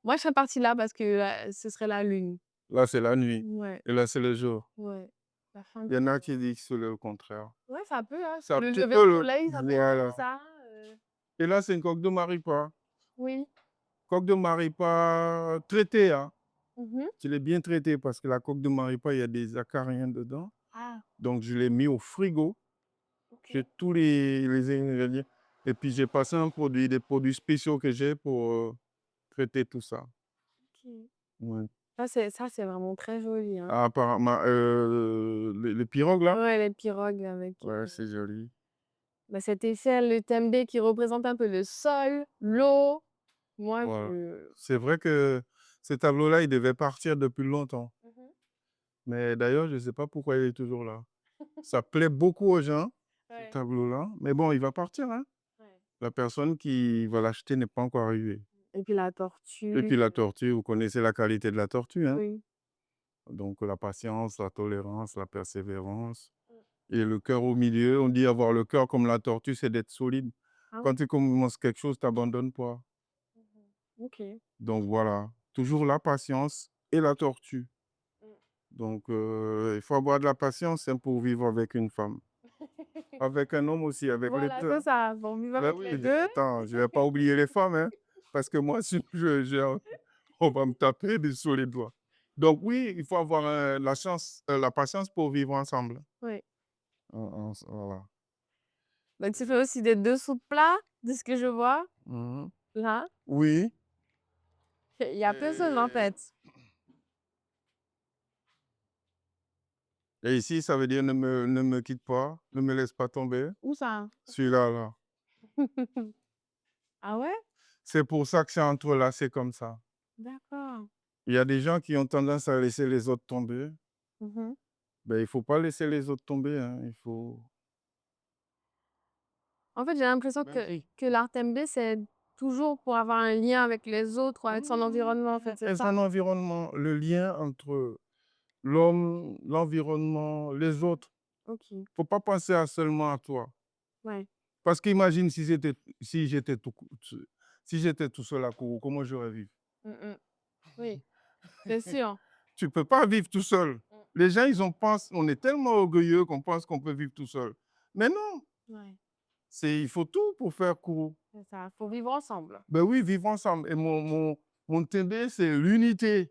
Moi, je serais partie là parce que, ce serait la lune. Là, c'est la nuit. Ouais, Et là, c'est le jour. ouais, la fin Il y du en a jour. qui disent que c'est le contraire. Ouais, ça peut, hein, Ça le tu lever de peux le soleil, ça peut être comme voilà. ça, Et là, c'est une coque de Maripa. oui. Coque de Maripa traitée, hein. Mmh. Je l'ai bien traitée parce que la coque de Maripa, il y a des acariens dedans. Ah, Donc, je l'ai mis au frigo. J'ai OK. tous les ingrédients. Et puis, j'ai passé un produit, des produits spéciaux que j'ai pour traiter tout ça. OK. Ouais. Ça, c'est vraiment très joli, hein. Apparemment, les pirogues là? Ouais, les pirogues avec, Ouais, c'est joli. bah, cette échelle, le thème qui représente un peu le sol, l'eau. Moi, Voilà. je C'est vrai que ce tableau-là, il devait partir depuis longtemps. mmh. Mais d'ailleurs, je ne sais pas pourquoi il est toujours là. Ça plaît beaucoup aux gens, ce Ouais, tableau-là. Mais bon, il va partir, hein. ouais. La personne qui va l'acheter n'est pas encore arrivée. Et puis la Et tortue, puis la tortue, vous connaissez la qualité de la tortue, hein. oui. Donc la patience, la tolérance, la persévérance. Mmh. Et le cœur au milieu, on dit avoir le cœur comme la tortue, c'est d'être solide. Ah Quand oui? tu commences quelque chose, tu n'abandonnes pas. Mmh. OK. Donc voilà, toujours la patience et la tortue. Mmh. Donc il faut avoir de la patience, hein, pour vivre avec une femme. Avec un homme aussi, avec les Voilà, 2, c'est hein. ça, faut vivre Bah avec oui, les 2. attends, je ne vais pas oublier les femmes, hein, parce que moi, si on va me taper des sur les doigts. Donc oui, il faut avoir, la chance, la patience pour vivre ensemble. Oui. Voilà. Donc, tu fais aussi des dessous de plat, de ce que je vois, Mhm. là. Oui. Il y a plein de choses, en Et, fait. et ici, ça veut dire ne me quitte pas, ne me laisse pas tomber. Où ça? Celui-là, là. Ah ouais? C'est pour ça que c'est entrelacé comme ça. D'accord. Il y a des gens qui ont tendance à laisser les autres tomber. Mhm. Ben, il ne faut pas laisser les autres tomber, hein. Il faut... En fait, j'ai l'impression Même si... que l'art MB, c'est toujours pour avoir un lien avec les autres ou avec son environnement, en fait, c'est Et ça? son environnement, le lien entre l'homme, l'environnement, les autres. Ok, Il ne faut pas penser seulement à toi. ouais. Parce qu'imagine si j'étais tout seul à Kourou, comment j'aurais vécu? Mm, mm. Oui, c'est sûr. Tu ne peux pas vivre tout seul. Mm. Les gens, on est tellement orgueilleux qu'on pense qu'on peut vivre tout seul. Mais non, Ouais, il faut tout pour faire Kourou. c'est ça. Faut vivre ensemble. Ben oui, vivre ensemble. Et mon TD, c'est l'unité.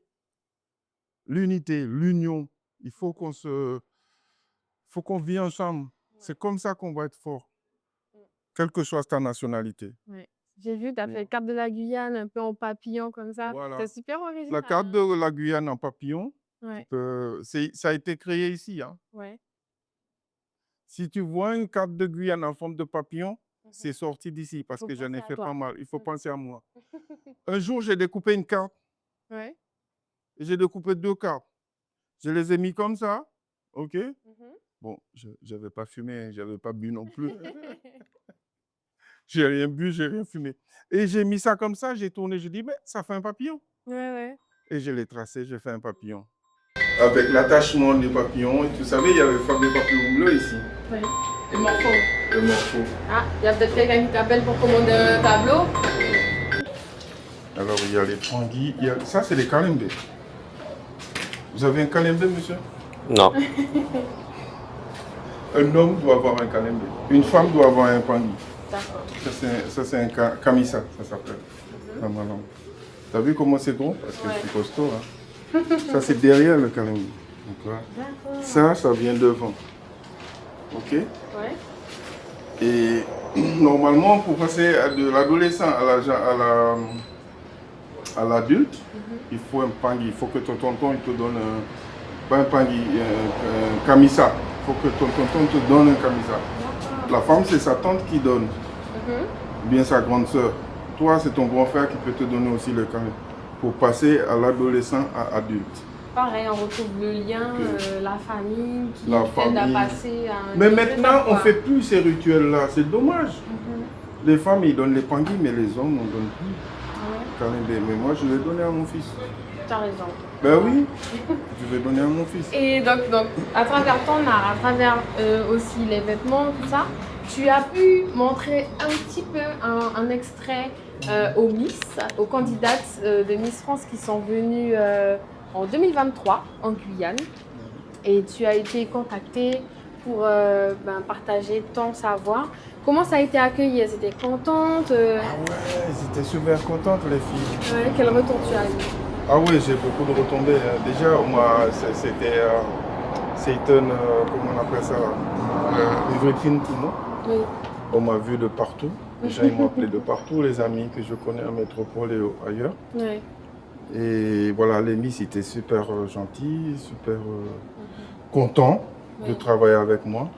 L'unité, l'union. Il faut qu'on vit ensemble. Ouais. C'est comme ça qu'on va être fort, Mm. quelle que soit ta nationalité. Ouais. J'ai vu, tu as fait Ouais. le cap de la Guyane un peu en papillon comme ça. Voilà. C'est super La original. carte de la Guyane en papillon, Ouais, ça a été créé ici, hein. ouais. Si tu vois une carte de Guyane en forme de papillon, Mhm. c'est sorti d'ici parce Faut que j'en penser ai à fait pas toi. mal. Il faut Mm. penser à moi. Un jour, j'ai découpé une carte Ouais. et j'ai découpé 2 cartes. Je les ai mis comme ça. OK? Mhm. Bon, je n'avais pas fumé, je n'avais pas bu non plus. J'ai rien bu, j'ai rien fumé. Et j'ai mis ça comme ça, j'ai tourné, j'ai dit, mais ça fait un papillon. Ouais, ouais. Et je l'ai tracé, j'ai fait un papillon. Avec l'attachement des papillons, et tu savais, il y a le fameux papillon bleu ici. Ouais. Le morpho. Le morpho. Ah, il y a peut-être quelqu'un qui t'appelle pour commander un tableau. Alors, il y a les tanguis. Ça, c'est les calembés. Vous avez un calembé, monsieur? Non. Un homme doit avoir un calembé. Une femme doit avoir un pangui. D'accord. Ça, c'est un camisa, ça s'appelle. Dans ma langue. T'as vu comment c'est gros? Parce que Ouais. c'est costaud. Hein. Ça, c'est derrière le calembé. D'accord. Ça vient devant. OK? Ouais. Et normalement, pour passer de l'adolescent à l'adulte, il faut un pangui. Il faut que ton tonton il te donne pas un pangui, un camisa. Il faut que ton tonton te donne un camisa. La femme, c'est sa tante qui donne, ou bien sa grande sœur. Toi, c'est ton grand frère qui peut te donner aussi le camisa pour passer à l'adolescent à adulte. Pareil, on retrouve le lien, la famille qui La aide à famille. passer à un Mais niveau maintenant, d'étape, on quoi. ne fait plus ces rituels-là. C'est dommage. Les femmes, ils donnent les panguis, mais les hommes, on ne donne plus. Ouais, Calembé. Mais moi, je l'ai donné à mon fils. t'as raison. Ben oui, je vais donner à mon fils. Et donc, à travers ton art, à travers aussi les vêtements, tout ça, tu as pu montrer un petit peu un extrait aux Miss, aux candidates de Miss France qui sont venues en 2023 en Guyane. Et tu as été contactée pour partager ton savoir. Comment ça a été accueilli? Elles étaient contentes? Ah ouais, ils étaient super contentes, les filles. Ouais, quel retour tu as eu? Ah oui, j'ai beaucoup de retombées. Déjà, moi, c'était comment on appelle ça, everything to know. Oui. On m'a vu de partout. Les gens, ils m'ont appelé de partout, les amis que je connais en métropole et ailleurs. Ouais. Et voilà, les Miss étaient super gentils, super contents de Oui. travailler avec moi.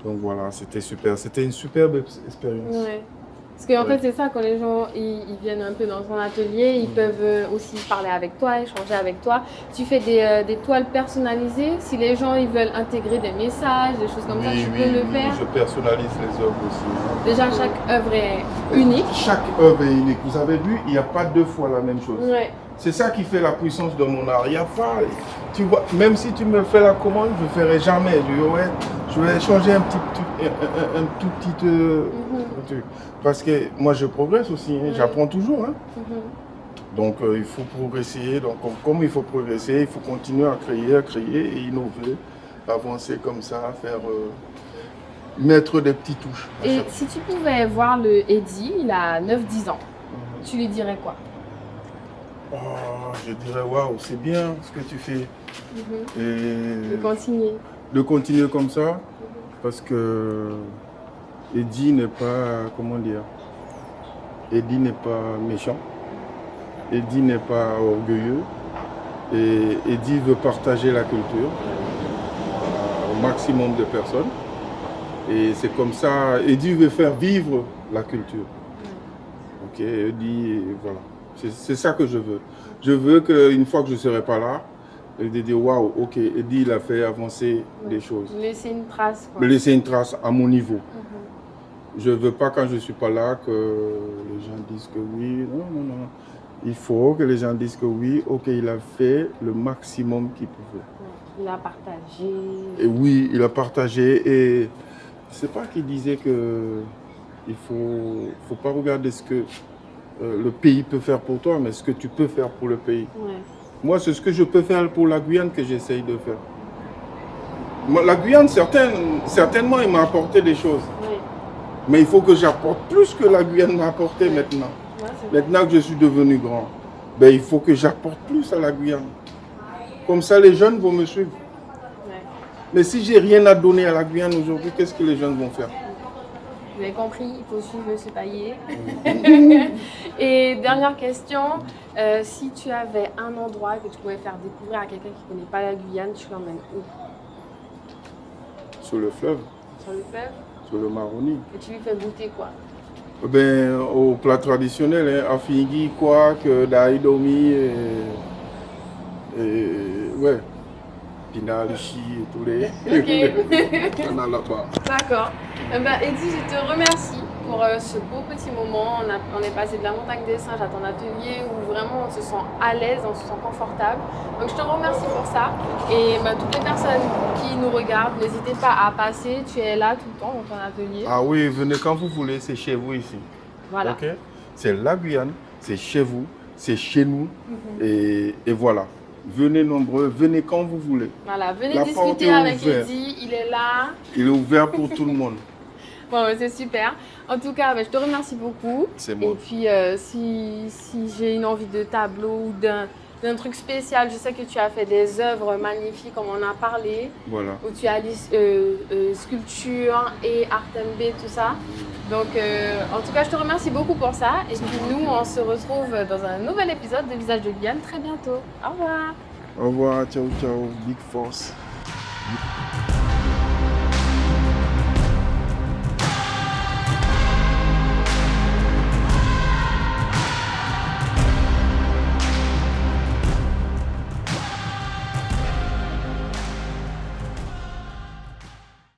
Donc voilà, c'était super. C'était une superbe expérience. Ouais. Parce qu'en Ouais. fait, c'est ça, quand les gens ils viennent un peu dans ton atelier, ils peuvent aussi parler avec toi, échanger avec toi. Tu fais des toiles personnalisées. Si les gens ils veulent intégrer des messages, des choses comme ça, tu peux le faire. Je personnalise les œuvres aussi. Hein. Déjà, chaque œuvre est unique. Chaque œuvre est unique. Vous avez vu, il n'y a pas deux fois la même chose. Ouais. C'est ça qui fait la puissance de mon art. Il y a pas, tu vois, même si tu me fais la commande, je ne ferai jamais. Je vais changer un tout petit truc. Parce que moi, je progresse aussi. Hein. Ouais. J'apprends toujours. Hein. Donc, il faut progresser. Donc, comme il faut progresser, il faut continuer à créer et innover, avancer comme ça, faire, mettre des petites touches. Et si tu pouvais voir le Eddy, il a 9-10 ans, tu lui dirais quoi? Oh, je dirais, waouh, c'est bien ce que tu fais. Et De continuer. de continuer comme ça, parce que Eddie n'est pas, comment dire, Eddie n'est pas méchant. Eddie n'est pas orgueilleux. Et Eddie veut partager la culture au maximum de personnes. Et c'est comme ça, Eddie veut faire vivre la culture. Ok, Eddie, voilà. C'est ça que je veux. Je veux qu'une fois que je ne serai pas là, de dire waouh, ok, Eddie il a fait avancer des choses. Laisser une trace. Me laisser une trace à mon niveau. Je ne veux pas quand je ne suis pas là que les gens disent que oui, non, non, non. Il faut que les gens disent que oui, ok, il a fait le maximum qu'il pouvait. Il a partagé. Et oui, il a partagé et c'est pas qu'il disait que il faut pas regarder ce que le pays peut faire pour toi, mais ce que tu peux faire pour le pays. Ouais. Moi, c'est ce que je peux faire pour la Guyane que j'essaye de faire. La Guyane, certainement, il m'a apporté des choses. Ouais. Mais il faut que j'apporte plus que la Guyane m'a apporté maintenant. Ouais, Maintenant que je suis devenu grand, ben, il faut que j'apporte plus à la Guyane. Comme ça, les jeunes vont me suivre. ouais. Mais si j'ai rien à donner à la Guyane aujourd'hui, qu'est-ce que les jeunes vont faire? Vous avez compris, il faut suivre M. Payet. Et dernière question, si tu avais un endroit que tu pouvais faire découvrir à quelqu'un qui ne connaît pas la Guyane, tu l'emmènes où? Sur le fleuve, Sur le fleuve? sur le Maroni. Et tu lui fais goûter quoi? Ben, au plat traditionnel, hein, afingui, kwak, daïdomi, et ouais, pinalichi et tous les. Ok. On a là-bas. D'accord. Eddie, je te remercie pour ce beau petit moment. On est passé de la montagne des singes à ton atelier où vraiment on se sent à l'aise, on se sent confortable. Donc je te remercie pour ça. Et toutes les personnes qui nous regardent, n'hésitez pas à passer. Tu es là tout le temps dans ton atelier. Ah oui, venez quand vous voulez, c'est chez vous ici. Voilà. Okay? C'est la Guyane, c'est chez vous, c'est chez nous. Et voilà. Venez nombreux, venez quand vous voulez. Voilà, venez La porte discuter est avec ouverte. Eddie, il est là. Il est ouvert pour tout le monde. Bon, c'est super. En tout cas, je te remercie beaucoup. C'est moi. Et puis, si j'ai une envie de tableau ou d'un truc spécial, je sais que tu as fait des œuvres magnifiques, comme on a parlé, Voilà. où tu as sculpture et art MB, tout ça. Donc, en tout cas, je te remercie beaucoup pour ça. Et puis, nous, on se retrouve dans un nouvel épisode de Visage de Guyane très bientôt. Au revoir. Au revoir, ciao, ciao, big force.